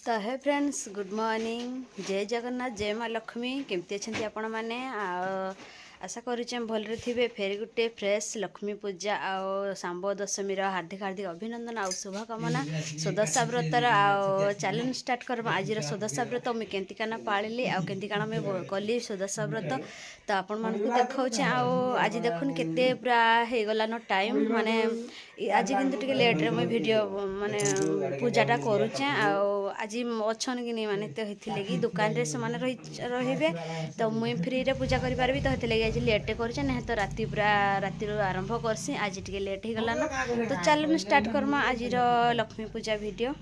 तो है friends good morning जय जगन्नाथ जय माँ लक्ष्मी केमती अच्छा आपण मैंने आशा करुचे भलरे थे फेर गुटे फ्रेश लक्ष्मी पूजा आ सांब दशमी हार्दिक हार्दिक अभिनंदन आ शुभकामना सुदशा व्रतर आ चैलेंज स्टार्ट करवा आज सुदशा व्रत मुझे केमती काना पाली आमती काना मुझे कली सुदशा व्रत तो आपण मानक देखा आज देखुन केते पूरा हो गलान टाइम माने आज किंतु लेट्रे मुझे वीडियो माने पूजाटा करुचे आज अच्छन कि नहीं माने तो कि दुकान रे से माने रही तो मुई फ्री रे पूजा करि पारबी तो हेते आज लेट करछे ना तो राति पूरा राति आरंभ करसी आज टिके लेट हो गला ना तो चलो स्टार्ट करमा आज लक्ष्मी पूजा वीडियो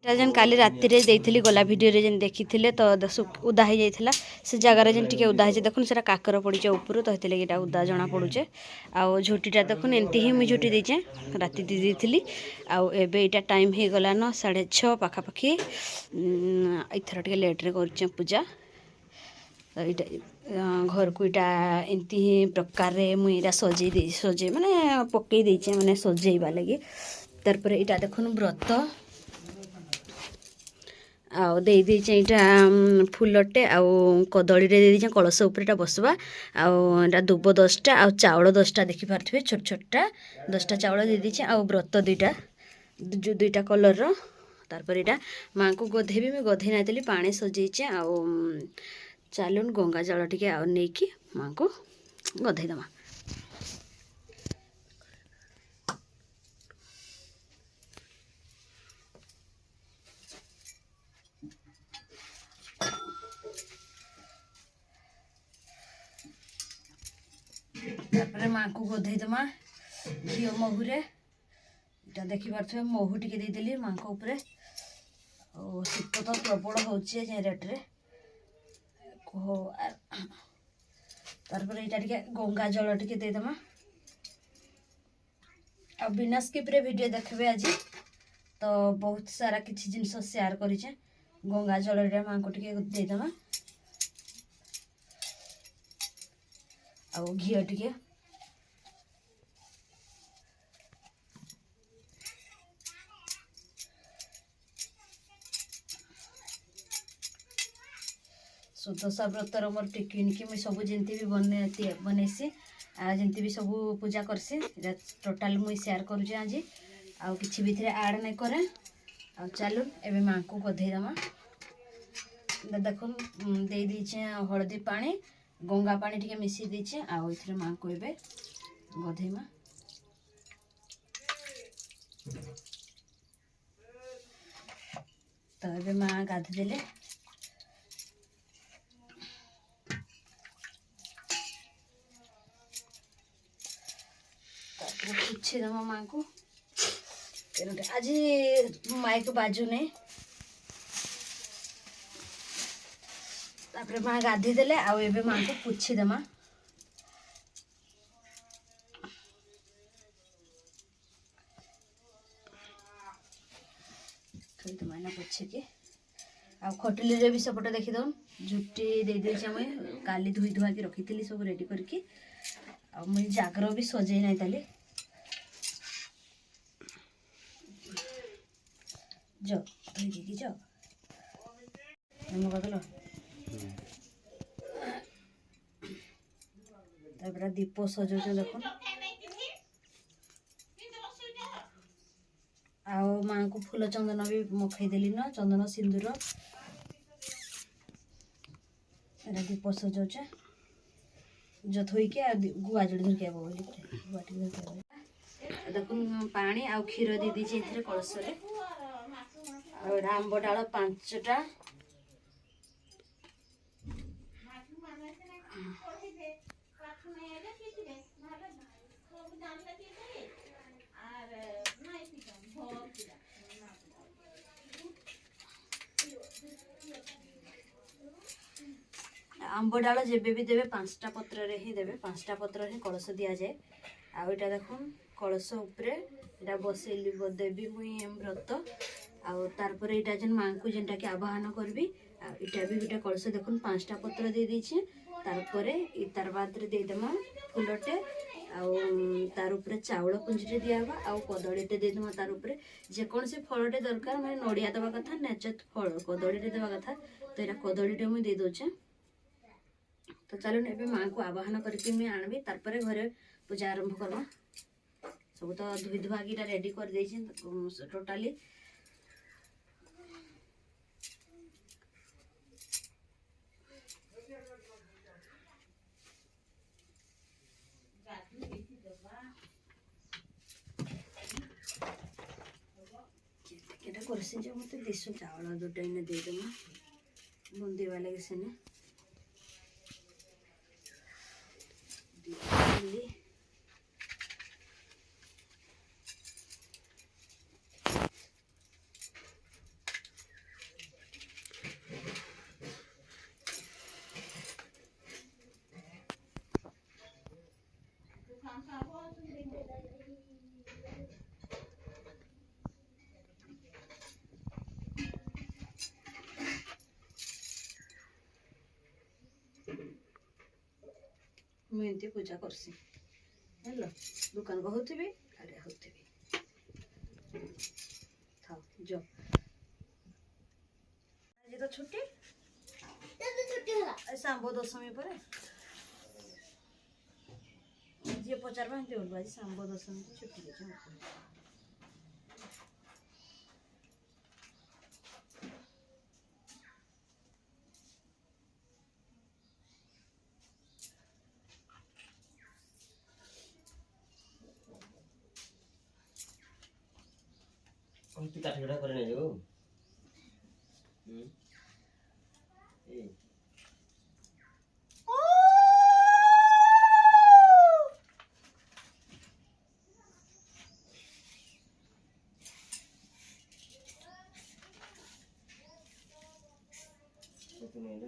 जेन काली राति रे देइथिली गोला वीडियो रे जेन देखिथिले तो उदा हो जाइथिला से जगह जेन टिके उदा हे देखुन सेटा काकर पड़ीचे ऊपर तो हेते एटा उदा जना पड़ुचे आ झुटीटा देखुन एंती ही मुई झुटी देइचे राति दी देइथिली आ एबे एटा टाइम हे गला न 6:30 पाखा पाखी इथर टिके लेट रे करछे पूजा तो यहाँ घर को इटा एमती ही प्रकार रे मुझे सजे माने पकई देचे माने सजेबा लगे तारपर इटा देखुन व्रत आउ दे देचे इटा फुलटे आउ कदली रे दे देचे कलश ऊपर इटा बसबा आउ इटा दुब 10टा आउ चावल 10टा देखि पारथिबे छोट छोटटा 10टा चावल दे देचे आउ व्रत दुईटा कलर रो तारपर इटा माँ को गधेबी मैं गधे नाइतली पानी सजेचे आउ चलुन गंगा जल टिके आ नहीं माँ को गधेदमा माँ को गधेदमा घी महुरे इटा देखी पारे महू टिके देदेली माँ को ऊपर शीत तो प्रबल होचे रेट्रे तारपर यहाँ टे गंगा जल टिके देदमा आ बिना स्किप रे वीडियो देखबे आज तो बहुत सारा किसी जिनस शेयर करिचे गंगा जल रे माँ को टिके देदमा आ घी टिके सुदशा व्रतर मोर टिकिन कि मुझे सब जमी भी बनैसी जमी भी सब पूजा करसी टोटाल मुई शेयर करुचे आज आउ किछि भी ऐड नहीं करे आ चलू एबे माँ को गधेदमा देखुन दे दीचे हलदी पानी गंगा पानी टिके मिसी दीचे आउ इथरे माँ को एबे गधेमा तो एबे माँ गाधे देले पूछे दमा माँ को आज माइक बाजू नहीं तापरे माँ गाधी देले आउ एबे माँ को पूछी दमा मैंने पूछे के आ खटली रे भी सपटे देखी दउन झुटी दे दे छे मैं काली धुई धुआ के रखी थी सब रेडी करके आ मुई जागर भी सजे नहीं ताले जो धुई की जो नमक दलो तापर दीप सजो देखो आओ माँ को फूल चंदन भी मखई देली न चंदन सिंदूर दीप सजाऊचे जो थोइके गुआ जोड़ी धरके आबो बोली गुआटी धरके आबो देखुन पानी आ क्षीर दे दीचे इथरे कलश रे और आंब डाल 5टा आंब डाल जेबे भी देवे 5टा पत्र रे ही देवे 5टा पत्र रे कलश दिया जाए आ इटा देखुन कलश उपरे इटा बसेली देवी मुई व्रत आउ तारपर इटा जेन माँ को जेनटा के आवाहन करबी इटा भी गोटे कलश देखुन 5टा पत्र दे दीचे तारपर तार बाद रे दे देमा फुलटे तार उपरे चाउल पुंजीटे दिहबा आउ कदलीटे देदेमा तार उपरे जेकोसी फलटे दरकार मैं नड़िया देवा कथा नेचत फल कदलीटे देवा कथा तो यहाँ कदलीटे मुझे दे दौचे। तो चलो ए माँ को आवाहन करके मुझे आणबी तार घरे पूजा आरंभ करवा। सब तो धुई धुआकीटा रेडी कर देछि टोटाली। करसी जो मत दिशु चावल दुटा इन देदेमा बुंदेवा लगे सेने मुझे पूजा करसी हेलो दुकान को होती आड़े होती था जो आज तो छुट्टी सांबो दशमी पर जी पचार आज सांबो दशमी छुट्टी देखे तू काठगड़ा करे नहीं जो ए तो नहीं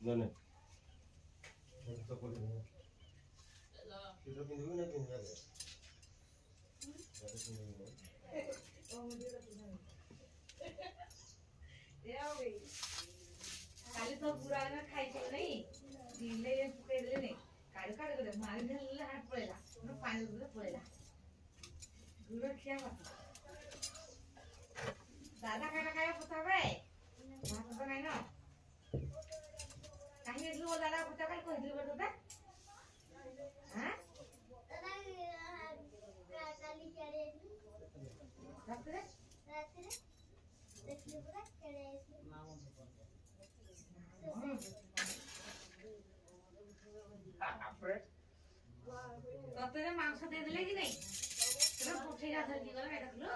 ना नहीं तो बोल दे किधर पिंदू ना पिंदू है काली तो पूरा ना खाई चल नहीं दिले ये पुके दिले नहीं काली काली कर मारी दिले हाथ पड़ेगा ना पानी दिले पड़ेगा गुरु क्या बात दादा काय पता बे बात तो नहीं ना कहीं इल्लू दादा पता काय को इल्लू बता हां दादा काली चढ़े रात्रे देखिए पूरा चढ़े तते मांस दे दिले कि नहीं तेरा पुठे जा धरकी गला बेटा लो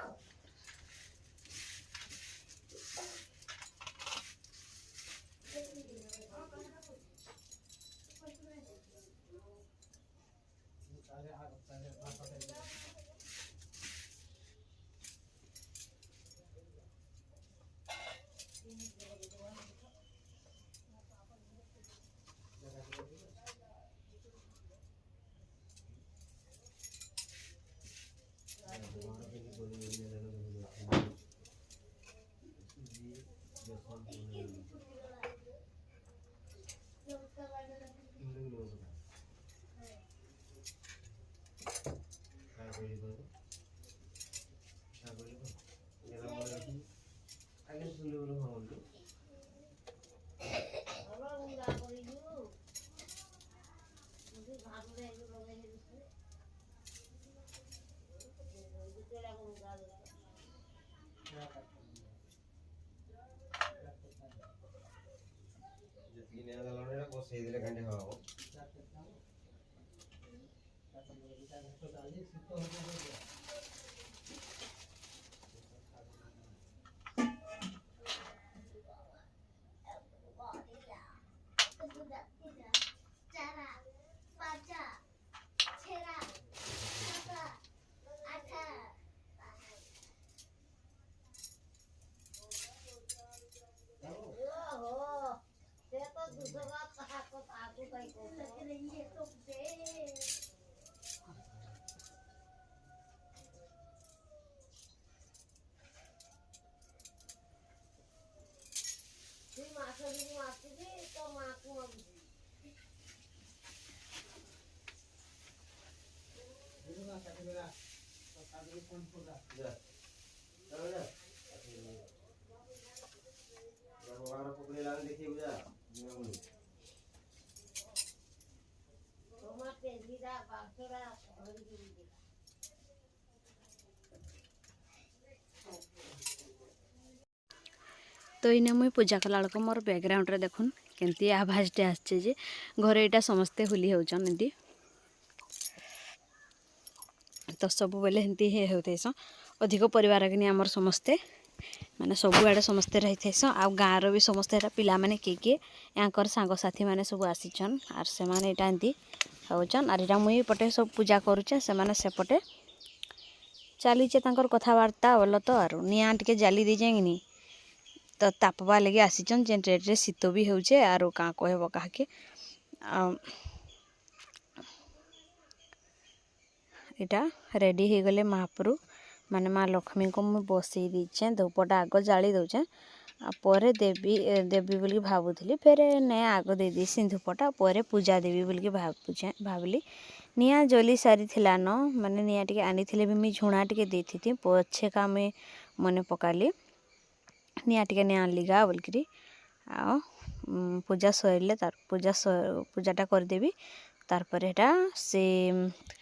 ଯେତିକି ନିଆଗଲାଣି ଏଇଟା ବସେଇ ଦେଲେ କାଣ୍ଡି ହବ। तो इने मुई पूजा कला बेलक मोर बैकग्राउंड रे देखुन केमती आवाजटे आसचे जे घरे यहाँ समस्ते होली होचन एमती तो सब बेले एमती ही होतेस अधिक परिवार कि आमर समस्ते माने सबुआड़े समस्ते रही थे आ गाँव भी समस्ते पिला माने किए यहाँ सांगसाथी मैंने सब आसीचन आर से माने यहाँ एमती होचन आर यहाँ मुई पटे सब पूजा करुचे से माने सेपटे चलीचे तांकर कथबार्ता बोल तो आर निआँ टिके जाली दी जाएंगे तो तापवा लगे आसीचन जेन रेड्रे शीत भी होचे आरो का कहब काके इटा रेडी हो गले महाप्रभु माने माँ लक्ष्मी को मुझे बसई दीचे धूपटा आग जाली दौचे पर देवी देवी बोल भावुली फिर ने आग दे दी धूपटा पर पूजा देवी बोल भाविली निआ जली सारी थिला न माने निआ टिके आनी थिले भी मुझे झुणा टिके देती थी पछे का मुझे मन पकाली निआ टिके निआ लिगा बोलकरी आ पूजा सैले तार पूजाटा करदेवी तारपर एटा से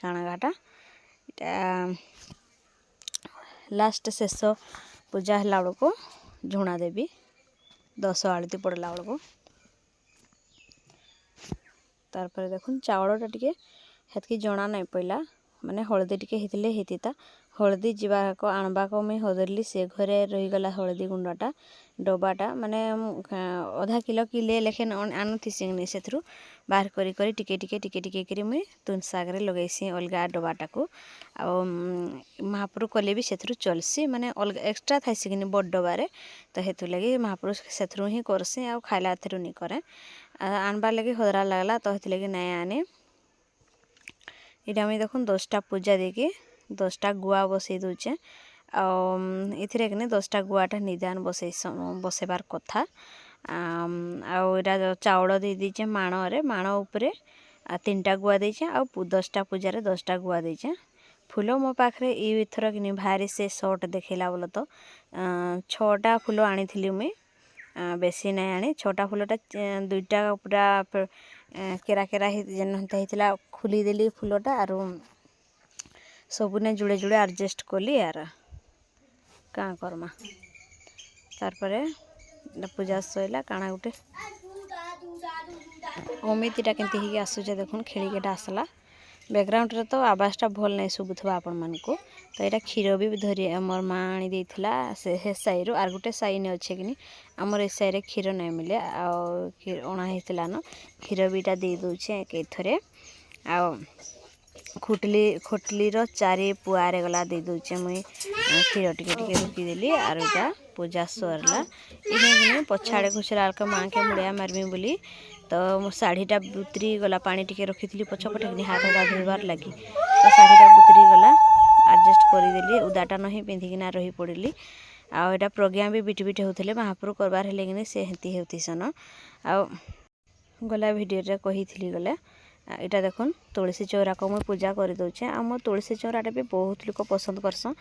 काणागाटा लास्ट शेष पूजा है बेलू झुणा देवी 10 आलती पड़ला बेलू तारपर देखुन चावलटा टिके हेतकी जना नहीं पड़ा माने हलदी टिके हेतिले हेतिता हलदी जीवाक आणबाक मुई हदरली से घरे रहीगला हलदी गुंडाटा डबाटा माने आधा किलो किले लेखेन आनुथिसी से बाहर करी करी टिके टिके टिके टिके करी मुई तुन सागरे लगैसी अलगा डबाटा को आ महाप्रभु कले भी से चलसी माने अलग एक्सट्रा थाइसी कि बड़ डबारे तो हेतु लगी महाप्रभु से ही करसी आ खाइला थेरु नहीं करे आनबार लगे हदरा लगला तो हेतु लगी नहीं आने इटा मुई देखुन 10टा पूजा देके 10टा गुआ बसई दूचे इथिरे कि 10टा गुआटा निदान बसेबार कथा आउरा चाउल दे दीचे माण उपरे 3टा गुआ देचे आ 10टा पूजा 10टा गुआ देचे फूल मो पाखे इथर कि भारी से सर्ट देखेला बोल तो 6टा फूल आनी थी मुई बेसी नहीं आनी 6टा फूलटा 2टा पूरा केरा केरा होता खुलीदेली फूलटा आर सबने जुड़े जुड़े एडजस्ट कली यार का करमा तारपरे पूजा सैला काना गुटे अमितीटा केमती आसूचे देखुन खेलिकेटा आसला बैकग्राउंड रे तो आवाजटा भल नहीं शुभुवा आपण मानकु तो यहाँ क्षीर भी धरी मोर माँ आनी देथिला से साई रू आर गुटे साई ने अच्छे कि आमर ए साई रे क्षीर नहीं मिले अणा होता न क्षीर बीटा दे दूचे थरे आ खोटलीर चारि पुआरे गला दे दूचे मुई क्षीर टिके टिके रुकीदेली आर इटा पूजा सरला इने पछाड़े घुसरा माँ के मुड़िया मारमी बोली तो मो शाढ़ीटा बुतरी गला पानी टिके रखी पछपटे हाथ हाथ धोबार लगी तो शाढ़ीटा बुतरी गला एडजस्ट करदेली उदाटा नहीं पिंधिकिना रही पड़ी आटा प्रज्ञा भी बिट बिट होते महाप्रभु करबार हेले कि से हेती होतीसन आ गला भिडियो कही गले इटा देखुन तुलसी चौरा को मुझे पूजा कर दौचे आ मो तुलसी चौराटा भी बहुत लोग पसंद करसन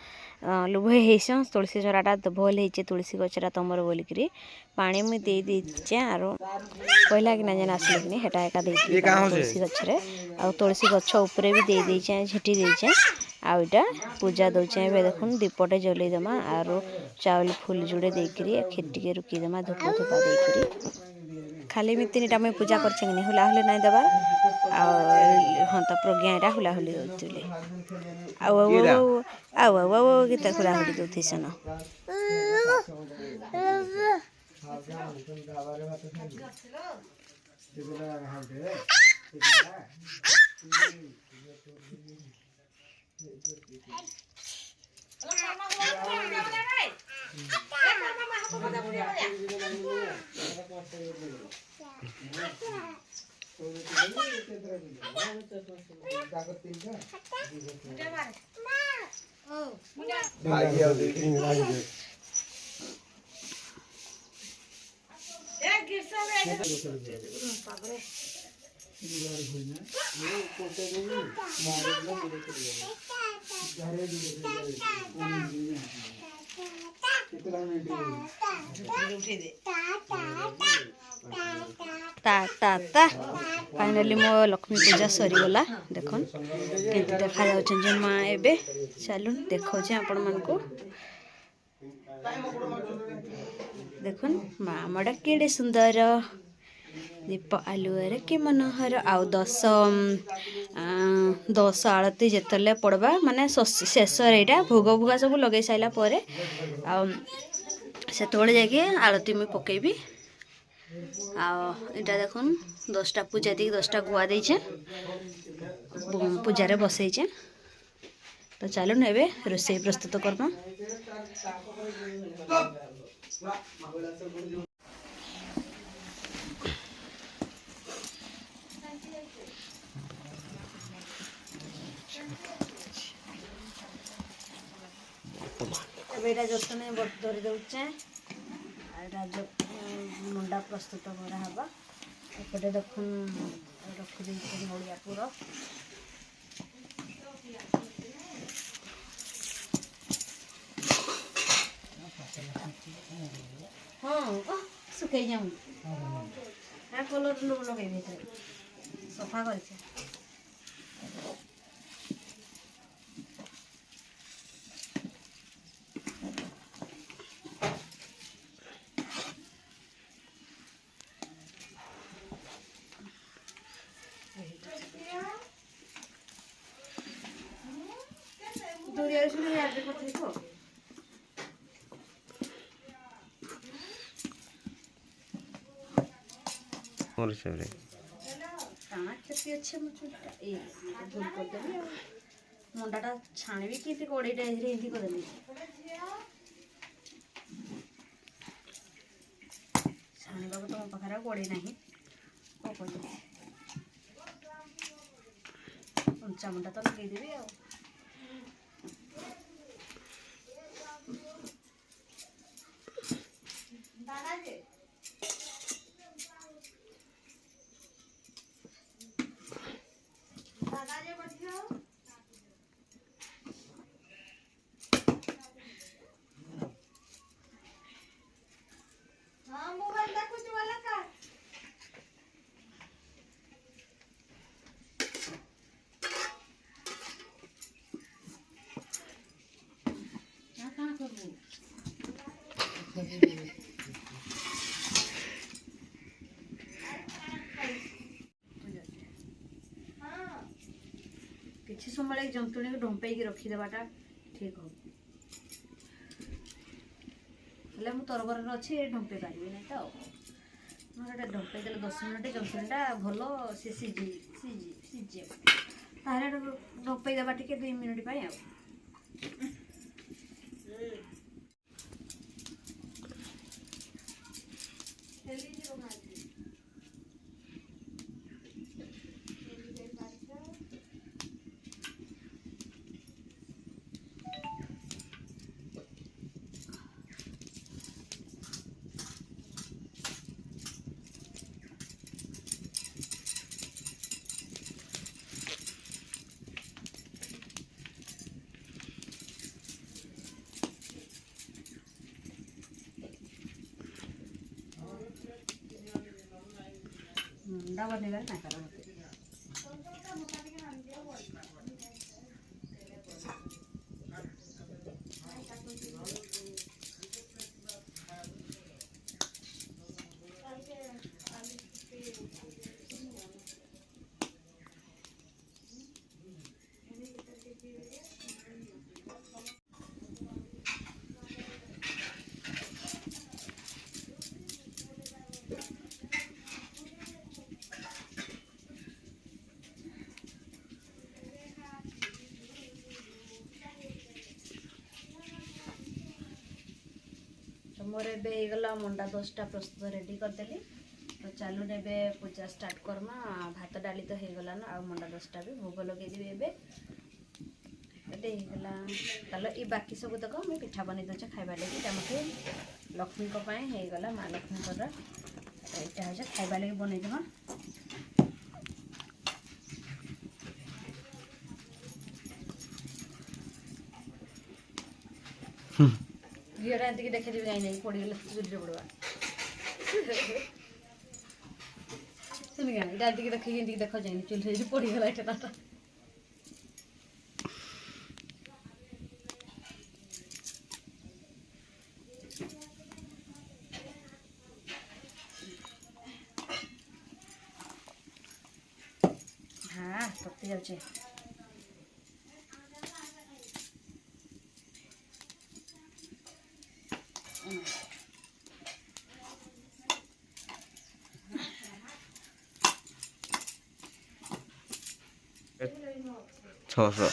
लुभे हेसन तुलसी चौराटा भल होचे तुलसी गचरा तुमर बोलिकी पानी मुई दे दीचे आरो कहला कि ना जेन आसले कि हेटा एका देती तुलसी गछरे आ तुलसी गछ ऊपर भी दे देचे झिटी देचे आ इटा पूजा दौचे देखुन दीपटे जलई देमा आरो चावल फूल जुड़े देकरी खिटिके रुकी देमा धूप धूपा देकरी खाली में 3टा मुई पूजा करछे कि हुला हुली नहीं देबा हाँ तो प्रज्ञा एटा हुला हुली दौले आओ गीत हुला हुली दौथी सन फाइनाली मो लक्ष्मी पूजा सरीगला देखन केमती देखा जाउछन माँ एबे चलुन देखौछे आपण मानकू देखुन माँ मडा केड़े सुंदर दीप आलुअर के मनोहर आउ दस आलती जिते पड़वा माने शेष यहाँ भोग भोगा सब लगे सारा पर से आलती मुझे पकेबी आटा देखुन 10टा पूजा दी 10टा गुआ देचे पूजा रे बसईचे तो चलो ने रोसे प्रस्तुत करमा जतने धरी दौचे मुंडा प्रस्तुत करावा एपटे देखुन रखी नड़िया पुर हाँ सुखई जाऊँ कलर लगे सफा कर दूरिया सुनी याद करते हो मोर सेवरे कहाँ क्षति अच्छे मुझे ए भूल कर देबी मुंडाटा छाणबी कि कड़ईटा एमती करदेली छाणवा तो मो पाखे कड़ई ना कौन कर कंचा मुंडा तो लगेदेवी आ किसी समय जंतुणी को ढंपे रखीदेवाटा ठीक हो हेल्ले मुझे तरबर अच्छी ढंपे पारि ना तो मोटे ढंपे देले 10 मिनट जंतुणीटा भल सी सीझे सीझे ढंपे देवा टे 2 मिनिट आ ମଣ୍ଡା ବନେଇବାରେ ତାଙ୍କର ମୋତେ मोर एगला मंडा 10टा प्रस्तुत रेडी करदेली तो चलू ने पूजा स्टार्ट करमा भात डाली तो होगला ना आ मंडा 10टा भी भोग लगेदेवी एगला चलो ये बाकी सब तक मुझे पिठा बन दे खाइबा लगी मत लक्ष्मी होगला माँ लक्ष्मी यहाँ हूँ खाइबा लगी बनईदेमा घीटा एमती देखी कहीं नहीं पड़गले चुरी पड़वा सुनिक एमती देखिए देख जाए चुरी पड़गला एटा हाँ पत्ती जाऊे छः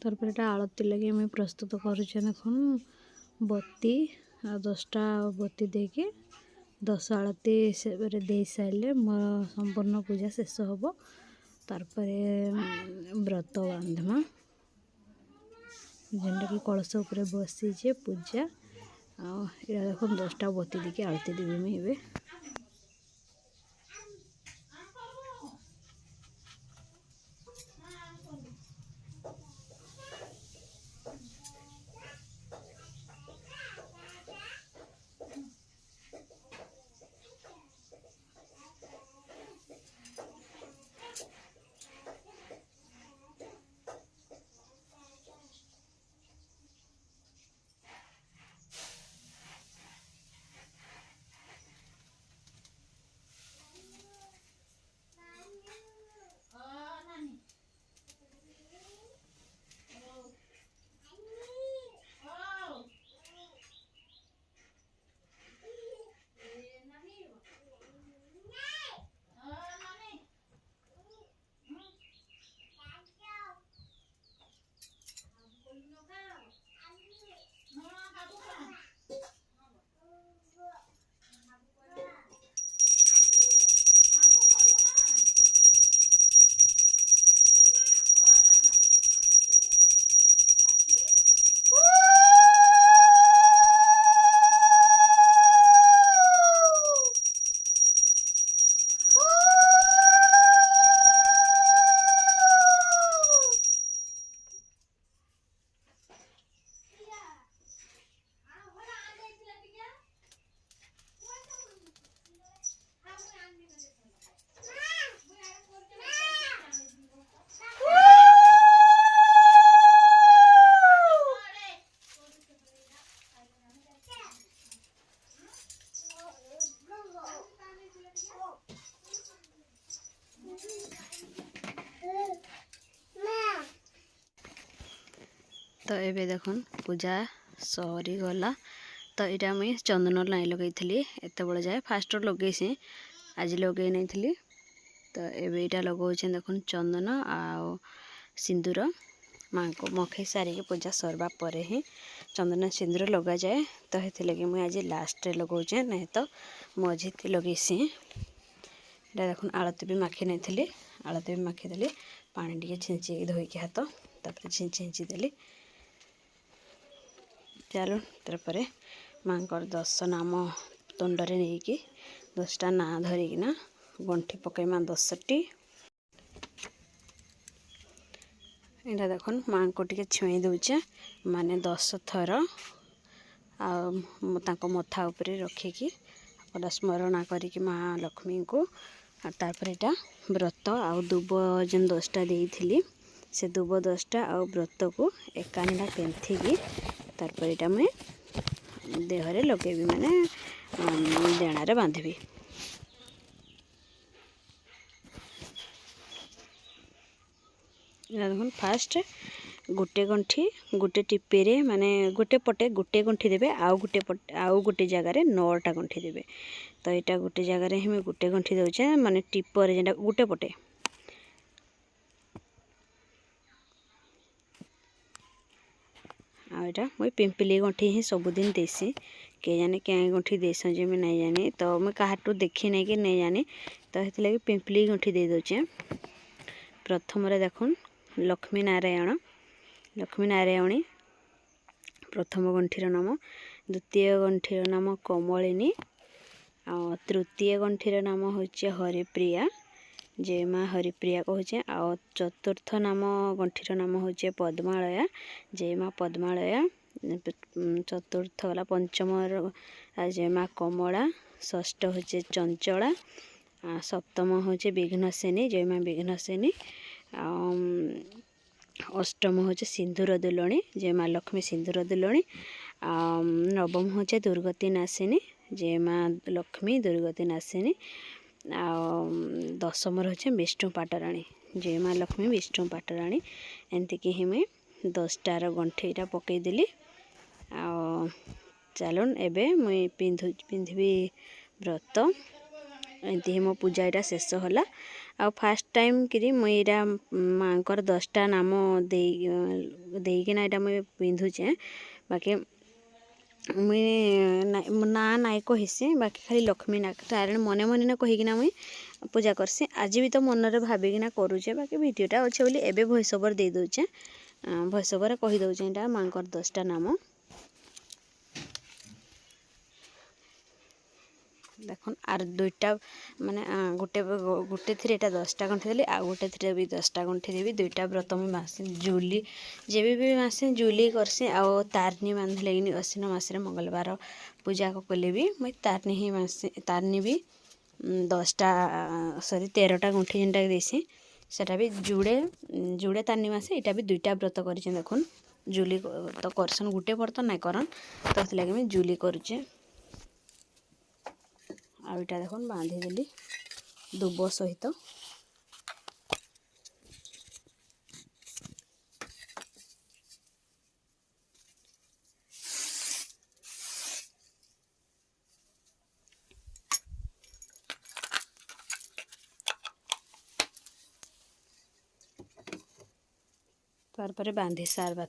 तारपर एटा आलती लगे मुई प्रस्तुत करुचे देखुन बत्ती आ 10टा बत्ती देके 10 आलती से दे सारे मोर संपूर्ण पूजा शेष हम। तारपर व्रत बांधमा जेनटा कि कलश उपरे बसीचे पूजा आ देखो 10टा बत्ती देके आलती देवी मुई एबे। तो ये देखुन पूजा सरी गला। तो यहाँ मुई चंदन नाई लगे एत बड़े जाए फास्ट लगे आज लगे नहीं थी। तो ये लगे देखुन चंदन आ सिंदूर माँ को मखई सारिके पूजा सरवा पर ही चंदन सिंदूर लगा जाए। तो ये लगे मुई आज लास्ट लगाऊे नहीं तो मझी लगे देखुन आलती भी माखी नहीं थी। आलती भी माखीदेली पानी टे छिंची धोईकी हाथ तापर छिंची देली। चलो तार माँ को 10 नाम तुंडरे नहीं कि 10टा ना धरिकिना गंठी पकईमा 10टी। यहाँ देखुन माँ को टे छुई दौचे माने 10 थर मथा उपरे रखिकी अपना स्मरण करिकी माँ लक्ष्मी को। तापर यहाँ व्रत आ दुब जेन 10टा देइथिली से दुब 10टा आ व्रत को एकानीटा पेंथिकी तारपर यहाँ मुझे देहरे लगेबी माने देणारे बांधबी। देखुन फास्ट गोटे गंठी गोटे टिपेरे माने गोटे पटे गोटे गंठी देबे आउ गोटे पटे आउ गोटे जगार 9टा गंठी देबे। तो यहाँ गोटे जगार ही मैं गोटे गंठी दौचे माने टिपर जेटा गोटे पटे आटा मुई पिंपली गंठी ही सबुदिन देसी के जाने क्या गंठी देस जे मैं नहीं जानी। तो मुझे कहाटू देखी नहीं कि नहीं जानी तो ये पिंपली गंठी दे दौचे। प्रथम देखुन लक्ष्मी नारायणी प्रथम गंठीर नाम, द्वितीय गंठीर नाम कमलिनी, तृतीय गंठीर नाम होचे हरिप्रिया जय माँ हरिप्रिया कहे। आ चतुर्थ नाम गंठीर नाम होचे पद्मालया जय माँ पद्मालया। चतुर्थ गला पंचम जय माँ कमला, षष्ठ होचे चंचला, सप्तम होचे विघ्नसेनी जय माँ विघ्नसेनी, अष्टम होचे सिंदूर दुलणी जय माँ लक्ष्मी सिंदूर दुलणी, नवम होचे दुर्गति नाशिनी जय माँ लक्ष्मी दुर्गति नाशिनी, दशम होचे विष्णु पाटराणी जय माँ लक्ष्मी विष्णु पाटराणी। एमती कि ही मुई 10टार गंठीटा पकईदेली। चलन एबे मुई पिंधबी व्रत। एमती ही मो पूजा यहाँ शेष होला। आ फास्ट टाइम कि मुई माँकर 10टा नाम देकिना यहाँ मुझे पिंधुचे बाकी मुई ना नाई कहीसी बाकी खाली लक्ष्मी नारायण मने मने ना कहीकिना मुई पूजा करसी। आज भी तो मनरे भाविकिना करूचे बाकी वीडियोटा अच्छे बोली एबे वॉइस ओवर दे दूचे वॉइस ओवर कही दउचे एटा माँकर 10टा नाम देखुन आर दुईटा माने गोटे थी एटा 10टा गंठी देली आ गोटे थी भी 10टा गंठी देवी दुईटा व्रत मुझे मासी जुली जेबी भी मासी जुली करसी आ तारनी बांधले अश्विन मास मंगलवार पूजा कले भी मुई तारनी ही मासी तारनी भी 10टा सॉरी 13टा गंठी जेनटा देसी सेटा भी जुड़े तारनी मासे एटा भी दुईटा व्रत कर देखुन जुली तो करसन गोटे व्रत नाई करन तो लगे मुझे जुली करुचे आईटा देखुन बांधी देली दुब सहित तार बांधी सारा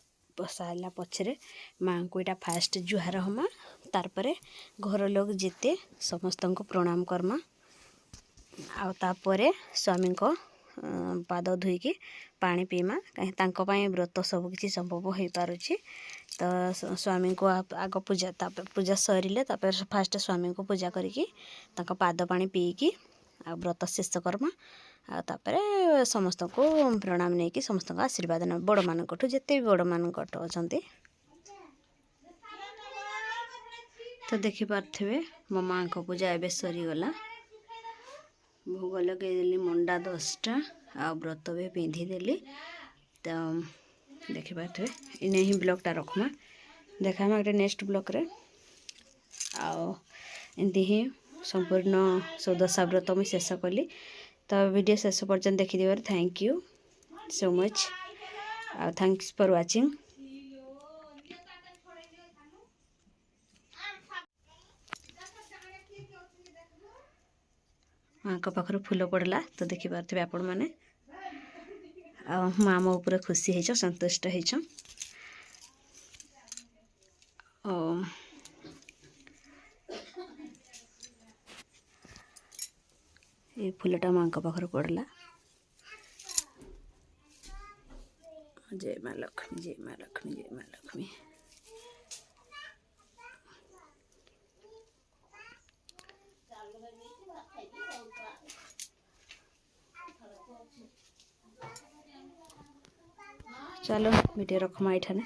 पछरे माँ को यहाँ फास्ट जुहार हमा तारपरे घर लोग जेते समस्त को प्रणाम करमा आउे स्वामी को पाद धोईकी पानी पीमा कहीं व्रत सब किसी संभव हो पारुछि तो स्वामी को आग पूजा पूजा सरिले फास्ट स्वामी को पूजा करिकी पाद पानी पीकी आ व्रत शेष करमा तापर समस्त को प्रणाम नहीं कि समस्त को आशीर्वाद न बड़ मान जिते भी बड़ मान अच्छा तो देखिपे मो माँ को पूजा एवं सरीगला भोग लगेदेली मंडा 10टा आ व्रत भी पिंधिदेली तो देखिपे इने ही ब्लॉगटा रखमा देखा गोटे नेक्स्ट ब्लॉग रे आमती ही संपूर्ण 14 व्रत मुझे शेष कली तो वीडियो शेष पर्यंत देखिदेव thank you so much thanks for watching. माँ को पाखर फूल पड़ला तो देखिपे आपण मैंने माँ मो ऊपर खुशी हो संतुष्ट हो ये फूलटा माँ को पाखर पड़ला। जय माँ लक्ष्मी जय माँ लक्ष्मी जय माँ लक्ष्मी। चलो वीडियो रखमा इठाने।